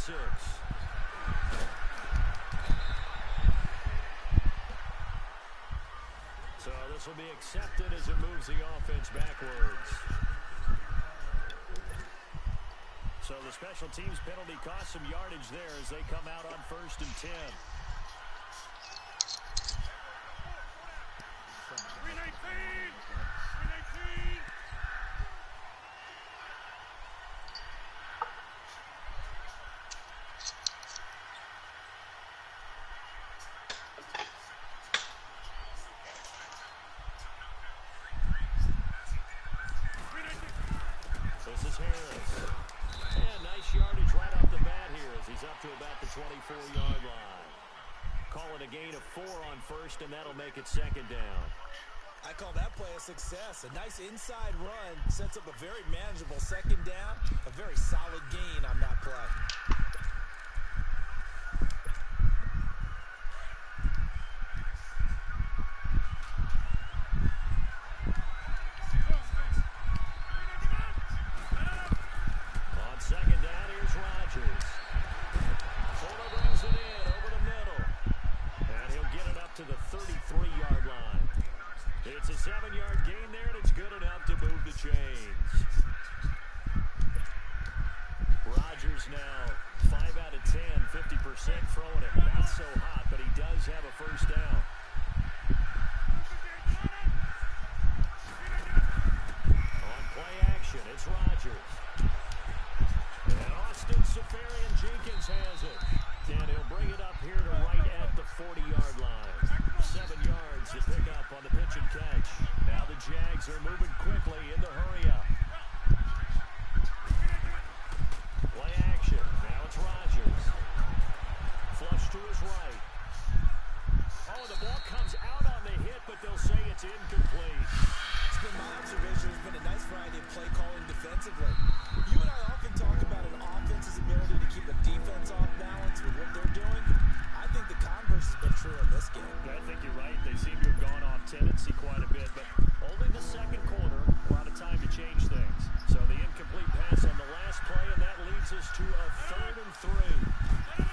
6. So this will be accepted as it moves the offense backwards. So the special teams penalty cost some yardage there as they come out on 1st and 10. This is Harris. And nice yardage right off the bat here as he's up to about the 24-yard line. Call it a gain of 4 on 1st, and that'll make it 2nd down. I call that play a success. A nice inside run sets up a very manageable 2nd down. A very solid gain on that play. On 2nd down, here's Rodgers. Fuller brings it in over the middle. And he'll get it up to the 33-yard line. It's a 7-yard gain there, and it's good enough to move the chains. Rodgers now 5 out of 10, 50% throwing it. Not so hot, but he does have a 1st down. On play action, it's Rodgers. And Austin Safarian-Jenkins has it. And he'll bring it up here to right at the 40-yard line. 7 yards to pick up on the pitch and catch. Now the Jags are moving quickly in the hurry-up. Play action. Now it's Rodgers. Flush to his right. Oh, the ball comes out on the hit, but they'll say it's incomplete. It's been my observation. There's been a nice variety of play calling defensively. You and I often talk about an offense's ability to keep a defense off balance with what they're doing. I think the converse has been true in this game. I think you're right. They seem to have gone off tendency quite a bit, but only the 2nd quarter, a lot of time to change things. So the incomplete pass on the last play, and that leads us to a 3rd and 3.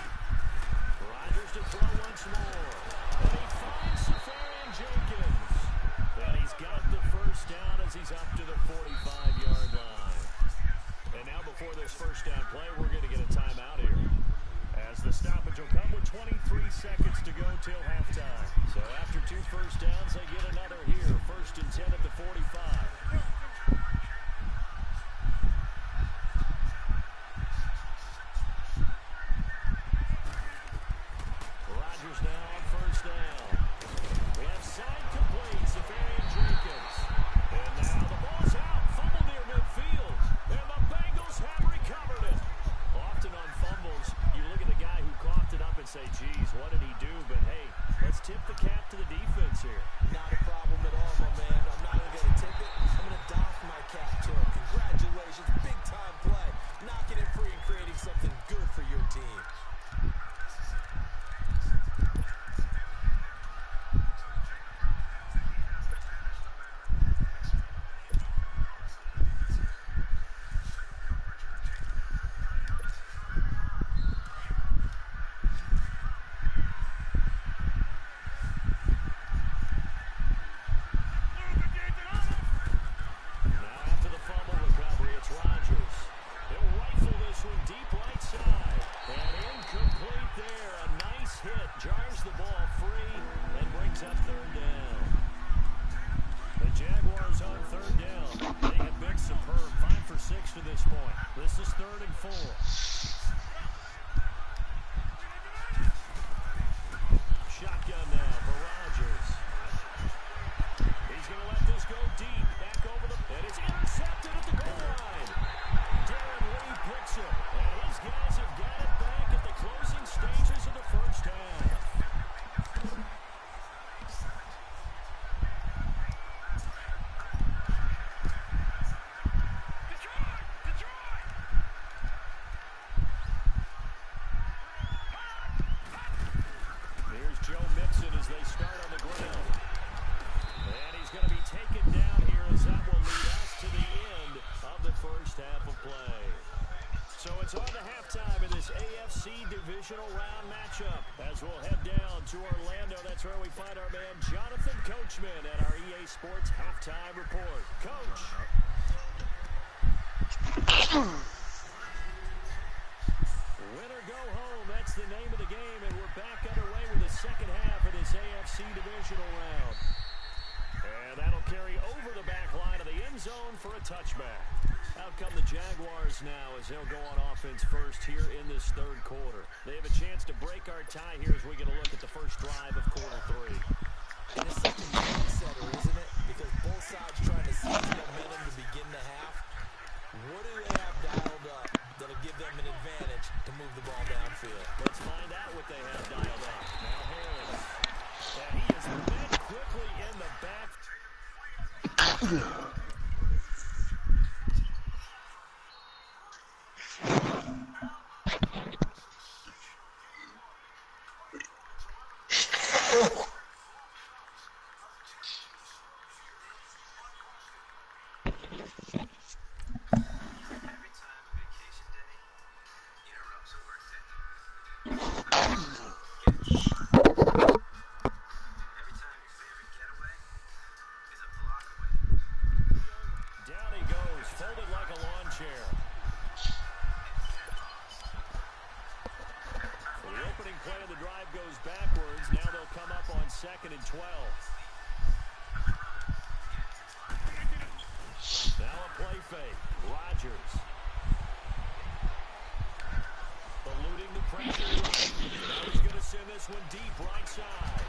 Rodgers to throw once more. And he finds Safarian-Jenkins. And he's got the 1st down as he's up to the 45-yard line. And now before this 1st down play, we're going to get a timeout here. As the stoppage will come with 23 seconds to go till halftime. So after 2 1st downs, they get another here. 1st and 10 at the 45. Rodgers now on 1st down. Left side complete. Safarian-Jenkins. And now the ball's out. Fumble near midfield. And the Bengals have recovered it. Often on fumbles, you look at the guy who coughed it up and say, geez, what did he do? But, hey, let's tip the cap to the defense here. Not a problem at all, my man. I'm not only going to tip it, I'm going to doff my cap to him. Congratulations. Big-time play. Knocking it free and creating something good for your team. AFC Divisional Round matchup. As we'll head down to Orlando, that's where we find our man Jonathan Coachman at our EA Sports Halftime Report. Coach. Win or go home, that's the name of the game, and we're back underway with the second half of this AFC Divisional Round. And that'll carry over the back line of the end zone for a touchback. Out come the Jaguars now as they'll go on offense first here in this third quarter. They have a chance to break our tie here as we get a look at the first drive of quarter three. And it's such a game setter, isn't it? Because both sides trying to seize momentum to begin the half. What do they have dialed up that'll give them an advantage to move the ball downfield? Let's find out what they have dialed up. Now Harris. And he is met quickly in the back. Second and 12. Now a play fake. Rodgers. Eluding the pressure. Now he's going to send this one deep right side.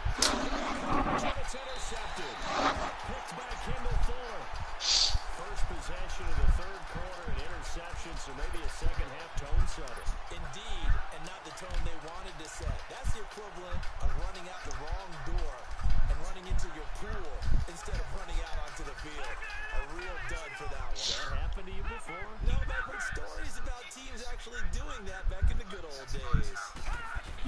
It's intercepted. Picked by Kendall Fuller. First possession of the third quarter, an interception, so maybe a second half tone setter. Indeed, and not the tone they wanted to set. That's the equivalent of running out the wrong door and running into your pool instead of running out onto the field. A real dud for that one. That happened to you before? No, but I've heard stories about teams actually doing that back in the good old days.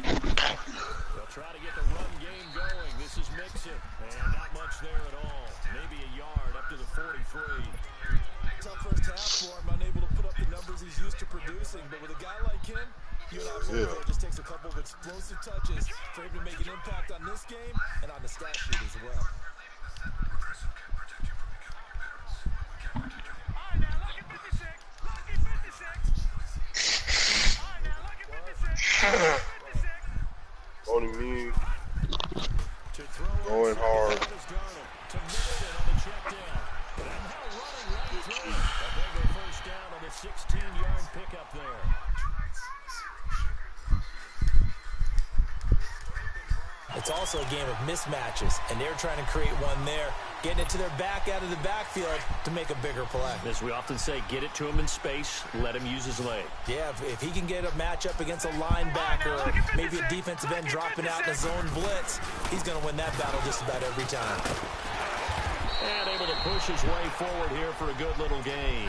They'll try to get the run game going. This is Mixon, and not much there at all. Maybe a yard up to the 43. Tough first half for him, unable to put up the numbers he's used to producing. But with a guy like him, you and I both know it just takes a couple of explosive touches for him to make an impact on this game and on the stat sheet as well. Only me going hard. To Mixon on the check down. And now running right through. A bigger first down on the 16-yard pickup there. It's also a game of mismatches, and they're trying to create one there, getting it to their back out of the backfield to make a bigger play. As we often say, get it to him in space, let him use his leg. Yeah, if he can get a matchup against a linebacker or maybe a defensive end dropping out in a zone blitz, he's going to win that battle just about every time. And able to push his way forward here for a good little gain.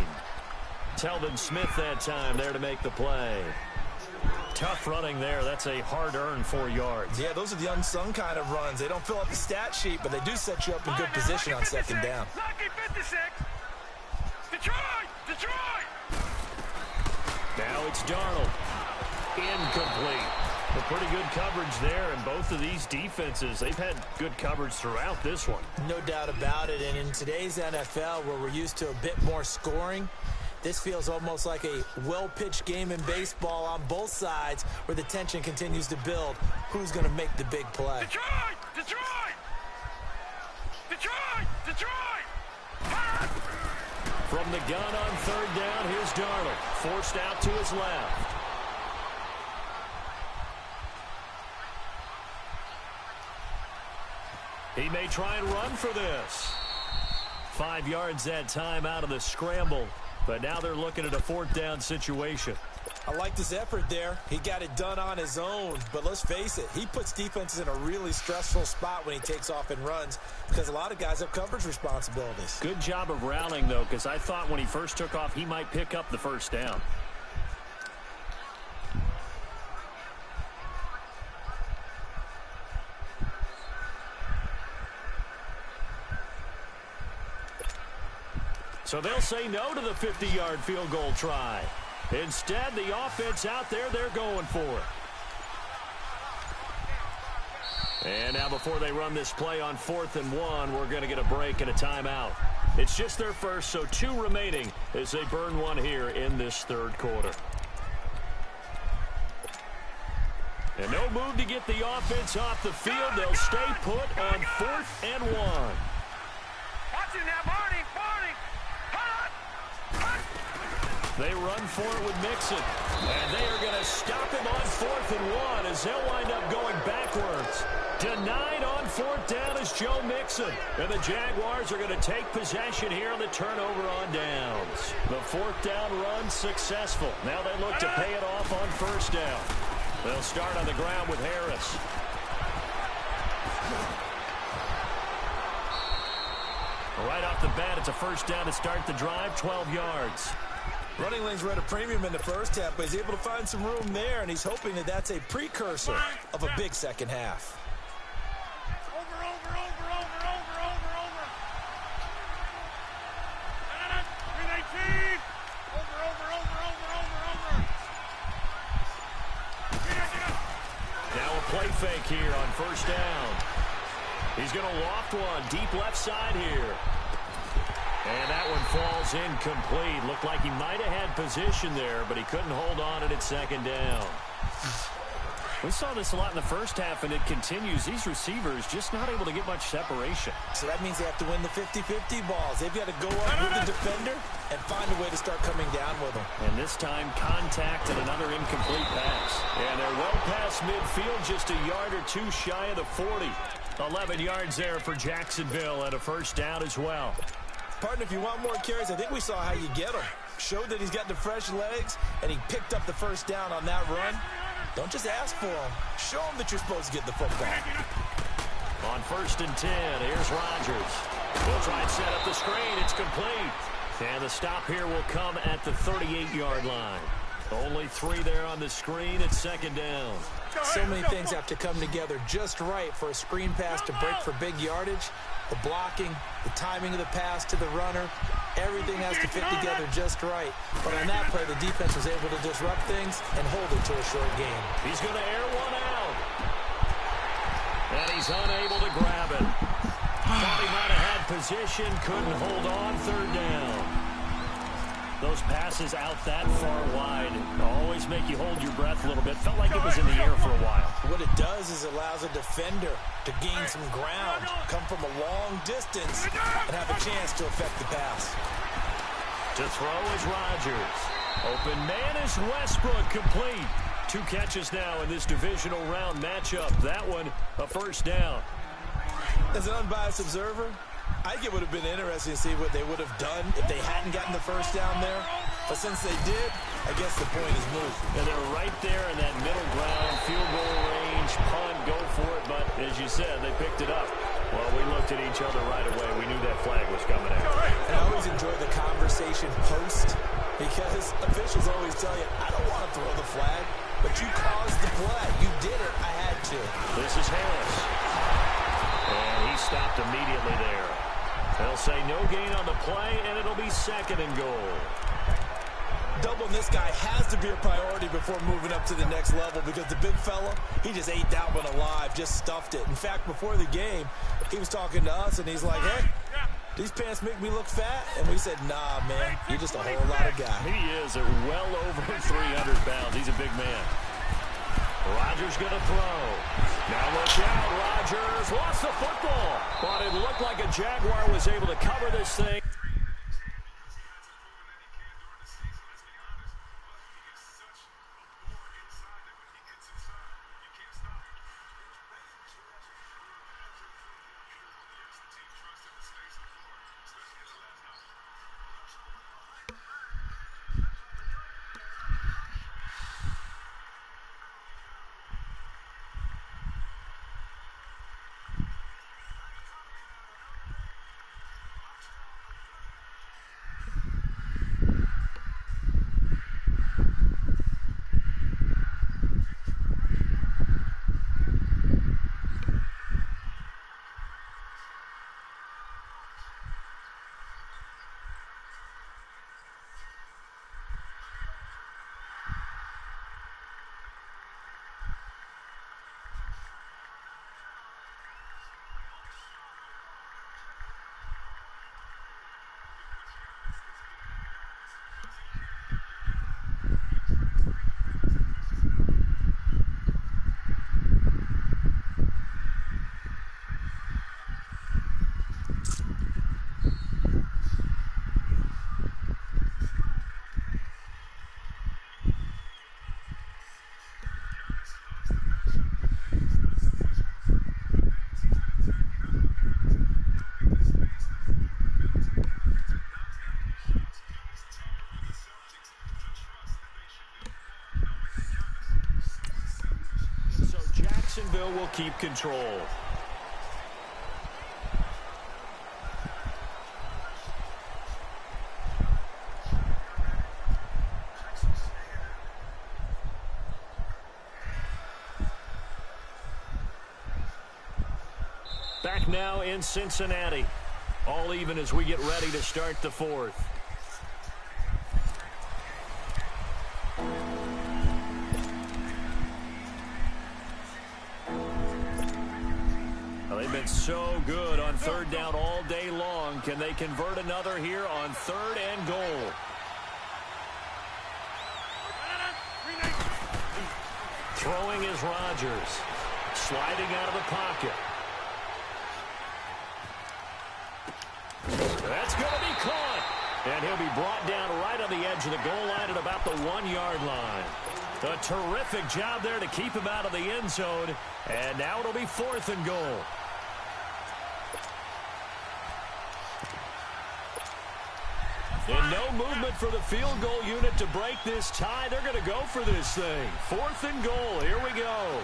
Telvin Smith that time there to make the play. Tough running there. That's a hard-earned 4 yards. Yeah, those are the unsung kind of runs. They don't fill up the stat sheet, but they do set you up in good position on second down. Now it's Darnold. Incomplete. A pretty good coverage there, and both of these defenses, they've had good coverage throughout this one. No doubt about it, and in today's NFL, where we're used to a bit more scoring, this feels almost like a well-pitched game in baseball on both sides where the tension continues to build. Who's going to make the big play? Detroit! Detroit! Detroit! Detroit! From the gun on third down, here's Darnold. Forced out to his left. He may try and run for this. 5 yards that time out of the scramble. But now they're looking at a fourth down situation. I liked his effort there. He got it done on his own. But let's face it, he puts defenses in a really stressful spot when he takes off and runs because a lot of guys have coverage responsibilities. Good job of rallying, though, because I thought when he first took off, he might pick up the first down. So they'll say no to the 50-yard field goal try. Instead, the offense out there, they're going for it. And now before they run this play on 4th and 1, we're going to get a break and a timeout. It's just their first, so 2 remaining as they burn one here in this 3rd quarter. And no move to get the offense off the field. They'll stay put on 4th and 1. Watch it now, Barney. They run for it with Mixon. And they are going to stop him on 4th and 1 as they'll wind up going backwards. Denied on 4th down is Joe Mixon. And the Jaguars are going to take possession here on the turnover on downs. The 4th down run successful. Now they look to pay it off on 1st down. They'll start on the ground with Harris. Right off the bat, it's a 1st down to start the drive, 12 yards. Running lanes were at a premium in the first half, but he's able to find some room there, and he's hoping that that's a precursor of a big second half. Over. 319. Over. Now a play fake here on 1st down. He's going to loft one deep left side here. And that one falls incomplete. Looked like he might have had position there, but he couldn't hold on at 2nd down. We saw this a lot in the first half, and it continues. These receivers just not able to get much separation. So that means they have to win the 50-50 balls. They've got to go up with the defender and find a way to start coming down with them. And this time, contact and another incomplete pass. And they're well past midfield, just a yard or 2 shy of the 40. 11 yards there for Jacksonville and a 1st down as well. Partner, if you want more carries, I think we saw how you get him. Showed that he's got the fresh legs, and he picked up the 1st down on that run. Don't just ask for him. Show him that you're supposed to get the football. On 1st and 10, here's Rodgers. He'll try and set up the screen. It's complete. And the stop here will come at the 38-yard line. Only 3 there on the screen at 2nd down. So many things have to come together just right for a screen pass to break for big yardage. The blocking, the timing of the pass to the runner, everything has to fit together just right. But on that play, the defense was able to disrupt things and hold it to a short game. He's going to air one out. And he's unable to grab it. Thought he might have had position, couldn't hold on 3rd down. Those passes out that far wide always make you hold your breath a little bit. Felt like it was in the air for a while. What it does is it allows a defender to gain some ground, come from a long distance, and have a chance to affect the pass. To throw is Rodgers. Open man is Westbrook, complete. 2 catches now in this divisional round matchup. That one, a 1st down. As an unbiased observer, I think it would have been interesting to see what they would have done if they hadn't gotten the 1st down there. But since they did, I guess the point is moot. And they're right there in that middle ground, field goal range, punt, go for it. But as you said, they picked it up. Well, we looked at each other right away. We knew that flag was coming out. And I always enjoy the conversation post because officials always tell you, I don't want to throw the flag, but you caused the play. You did it. I had to. This is Harris. And he stopped immediately there. They'll say no gain on the play, and it'll be 2nd and goal. Doubling this guy has to be a priority before moving up to the next level because the big fella, he just ate that one alive, just stuffed it. In fact, before the game, he was talking to us, and he's like, hey, these pants make me look fat? And we said, nah, man, you're just a whole lot of guy. He is at well over 300 pounds. He's a big man. Rodgers going to throw. Now look out. Rodgers lost the football. But it looked like a Jaguar was able to cover this thing. Jacksonville will keep control. Back now in Cincinnati. All even as we get ready to start the fourth. Well, they've been so good on third down all day long. Can they convert another here on third and goal? Throwing is Rodgers. Sliding out of the pocket. That's going to be caught. And he'll be brought down right on the edge of the goal line at about the 1-yard line. A terrific job there to keep him out of the end zone. And now it'll be fourth and goal. And no movement for the field goal unit to break this tie. They're going to go for this thing. Fourth and goal. Here we go.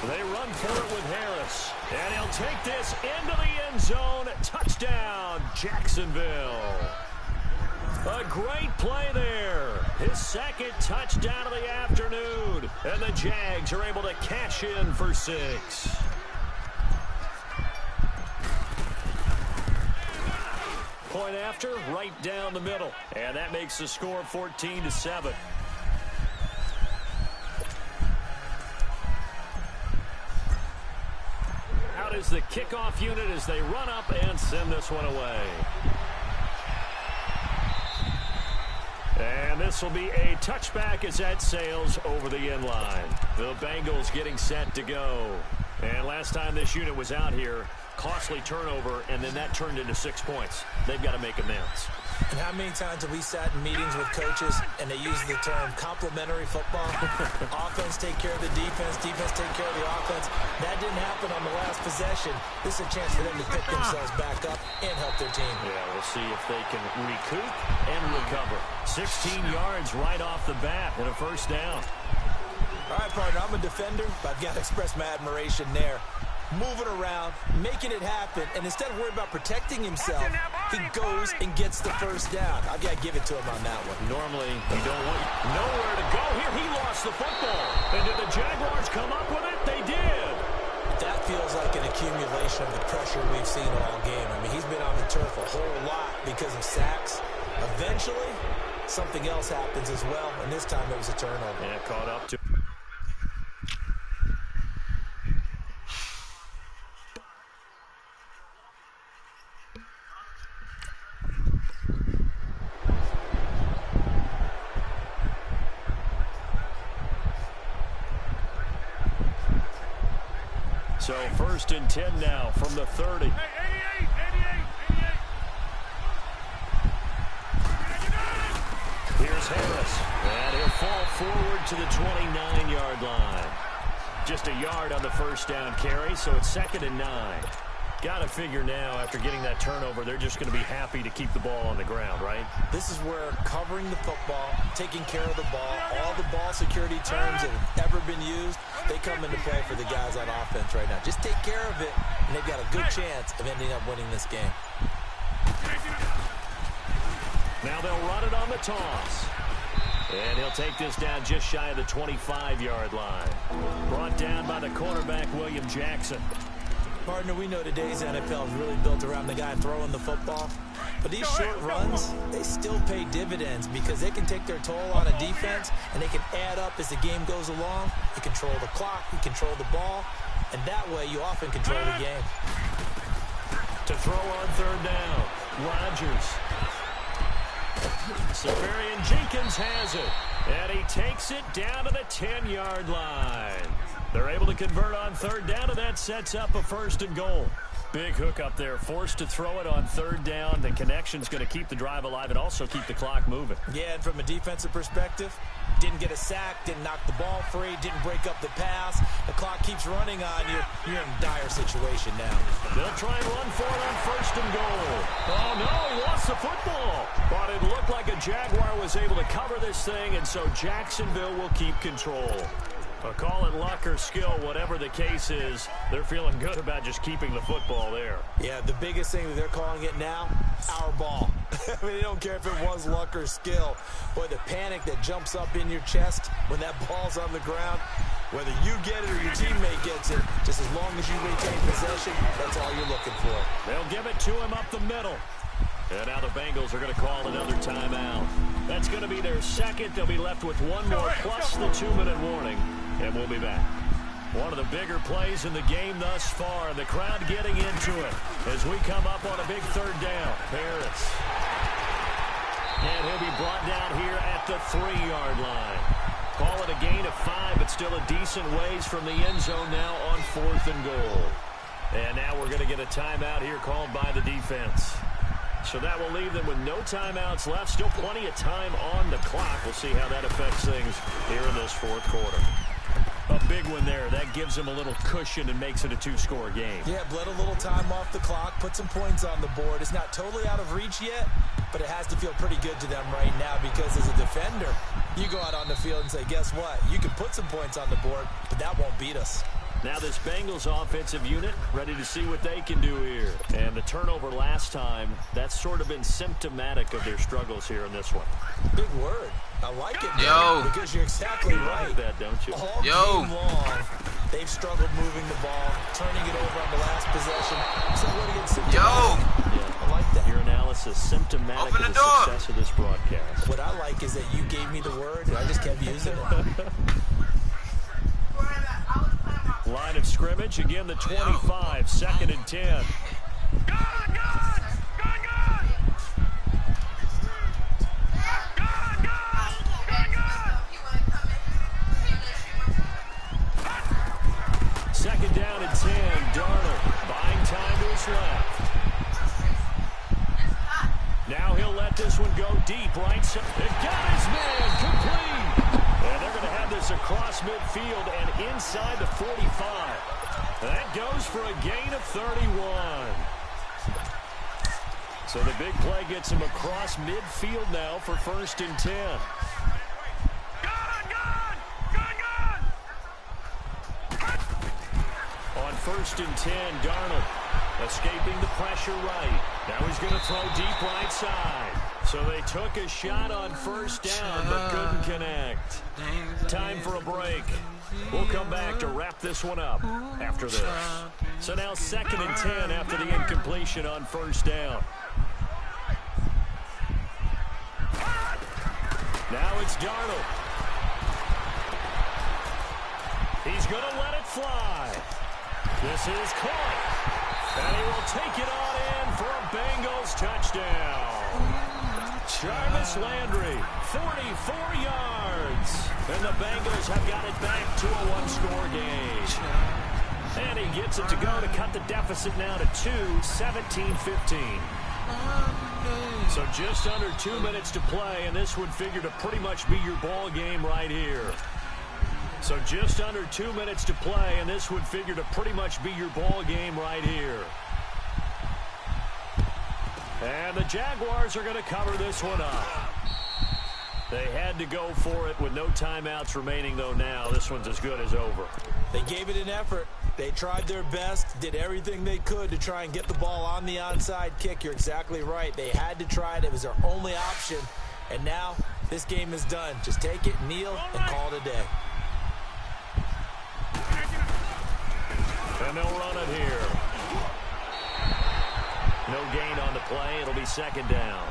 They run for it with Harris. And he'll take this into the end zone. Touchdown, Jacksonville. A great play there. His second touchdown of the afternoon. And the Jags are able to cash in for 6. Point after, right down the middle. And that makes the score 14-7. Out is the kickoff unit as they run up and send this one away. And this will be a touchback as that sails over the end line. The Bengals getting set to go. And last time this unit was out here, costly turnover, and then that turned into 6 points. They've got to make amends. And how many times have we sat in meetings with coaches and they use the term complementary football? Offense take care of the defense, defense take care of the offense. That didn't happen on the last possession. This is a chance for them to pick themselves back up and help their team. Yeah, we'll see if they can recoup and recover. 16 yards right off the bat and a first down. All right, partner, I'm a defender, but I've got to express my admiration there. Moving around, making it happen, and instead of worrying about protecting himself, he goes and gets the first down. I've got to give it to him on that one. Normally, you don't want nowhere to go. Here, he lost the football. And did the Jaguars come up with it? They did. That feels like an accumulation of the pressure we've seen all game. I mean, he's been on the turf a whole lot because of sacks. Eventually, something else happens as well, and this time it was a turnover. Yeah, caught up to. So first and 10 now from the 30. Hey, 88. Here's Harris. And he'll fall forward to the 29-yard line. Just a yard on the first down carry, so it's 2nd and 9. Got to figure now, after getting that turnover, they're just going to be happy to keep the ball on the ground, right? This is where covering the football, taking care of the ball, all the ball security terms that have ever been used, they come into play for the guys on offense right now. Just take care of it, and they've got a good chance of ending up winning this game. Now they'll run it on the toss. And he'll take this down just shy of the 25-yard line. Brought down by the cornerback, William Jackson. Partner, we know today's NFL is really built around the guy throwing the football. But these short runs, they still pay dividends because they can take their toll on a defense and they can add up as the game goes along. You control the clock, you control the ball, and that way you often control the game. To throw on third down, Rodgers. Severian Jenkins has it, and he takes it down to the 10-yard line. They're able to convert on third down, and that sets up a first and goal. Big hook up there, forced to throw it on third down. The connection's going to keep the drive alive and also keep the clock moving. Yeah, and from a defensive perspective, didn't get a sack, didn't knock the ball free, didn't break up the pass. The clock keeps running on you. You're in a dire situation now. They'll try and run for it on 1st and goal. Oh, no, he lost the football. But it looked like a Jaguar was able to cover this thing, and so Jacksonville will keep control. Call it luck or skill, whatever the case is, they're feeling good about just keeping the football there. Yeah, the biggest thing that they're calling it now, our ball. I mean, they don't care if it was luck or skill. Boy, the panic that jumps up in your chest when that ball's on the ground, whether you get it or your teammate gets it, just as long as you retain possession, that's all you're looking for. They'll give it to him up the middle. And now the Bengals are going to call another timeout. That's going to be their second. They'll be left with one more plus the 2-minute warning. And we'll be back. One of the bigger plays in the game thus far. And the crowd getting into it as we come up on a big 3rd down. Harris. And he'll be brought down here at the 3-yard line. Call it a gain of 5, but still a decent ways from the end zone now on 4th and goal. And now we're going to get a timeout here called by the defense. So that will leave them with no timeouts left. Still plenty of time on the clock. We'll see how that affects things here in this 4th quarter. A big one there. That gives them a little cushion and makes it a 2-score game. Yeah, bled a little time off the clock, put some points on the board. It's not totally out of reach yet, but it has to feel pretty good to them right now because as a defender, you go out on the field and say, guess what? You can put some points on the board, but that won't beat us. Now this Bengals offensive unit ready to see what they can do here. And the turnover last time, that's sort of been symptomatic of their struggles here in this one. Big word. I like it, Yo. because you're exactly right. I bet, don't you? All game long, they've struggled moving the ball, turning it over on the last possession. So what do you get? Yeah, I like that. Your analysis symptomatic Open of the the door. success of this broadcast. What I like is that you gave me the word, and I just kept using it. Line of scrimmage, again the 25, 2nd and 10. Second down and 10, Darnold buying time to his left. Now he'll let this one go deep, right side. It got his man, complete. And they're going to have this across midfield and inside the 45. That goes for a gain of 31. So the big play gets him across midfield now for 1st and 10. On 1st and 10, Darnold escaping the pressure right. Now he's going to throw deep right side. So they took a shot on 1st down, but couldn't connect. Time for a break. We'll come back to wrap this one up after this. So now 2nd and 10 after the incompletion on 1st down. Now it's Darnold. He's going to let it fly. This is caught. And he will take it on in for a Bengals touchdown. Jarvis Landry, 44 yards. And the Bengals have got it back to a 1-score game. And he gets it to go to cut the deficit now to 2, 17-15. So just under 2 minutes to play, and this would figure to pretty much be your ball game right here. So just under 2 minutes to play, and this would figure to pretty much be your ball game right here. And the Jaguars are going to cover this one up. They had to go for it with no timeouts remaining, though now. This one's as good as over. They gave it an effort. They tried their best, did everything they could to try and get the ball on the onside kick. You're exactly right. They had to try it. It was their only option. And now this game is done. Just take it, kneel, and call it a day. And they'll run it here. No gain on the play. It'll be 2nd down.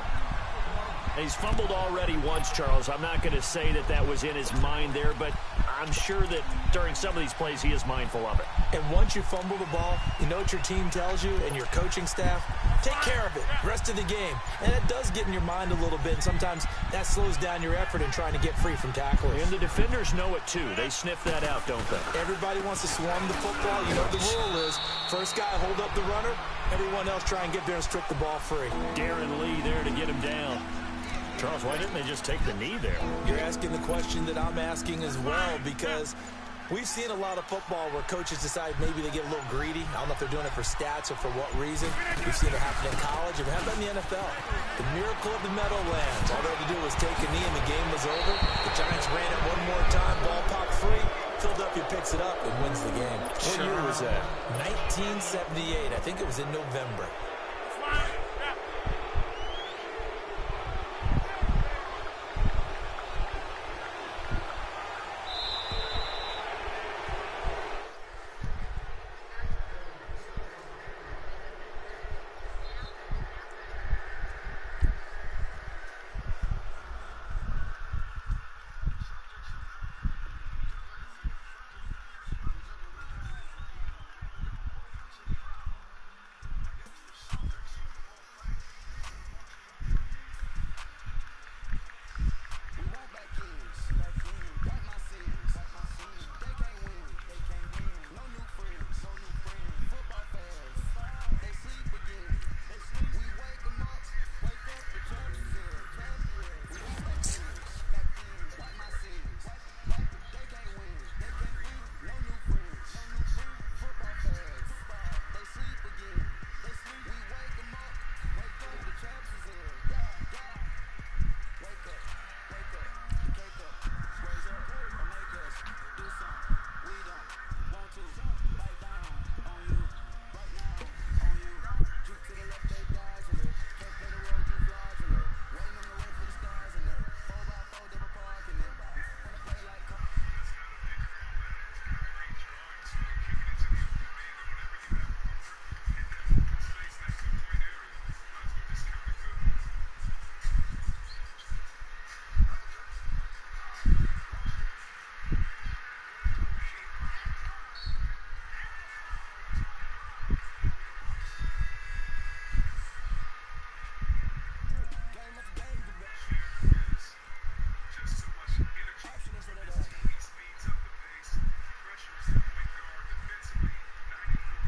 He's fumbled already once, Charles. I'm not going to say that that was in his mind there, but I'm sure that during some of these plays he is mindful of it. And once you fumble the ball, you know what your team tells you and your coaching staff? Take care of it rest of the game. And it does get in your mind a little bit, and sometimes that slows down your effort in trying to get free from tacklers. And the defenders know it too. They sniff that out, don't they? Everybody wants to swarm the football. You know what the rule is. First guy hold up the runner. Everyone else try and get there and strip the ball free. Darren Lee there to get him down. Charles, why didn't they just take the knee there? You're asking the question that I'm asking as well, because we've seen a lot of football where coaches decide maybe they get a little greedy. I don't know if they're doing it for stats or for what reason. We've seen it happen in college, and we have that in the NFL. The miracle of the Meadowlands. All they had to do was take a knee, and the game was over. The Giants ran it one more time. Ball popped free. Philadelphia picks it up and wins the game. What year was that? 1978. I think it was in November.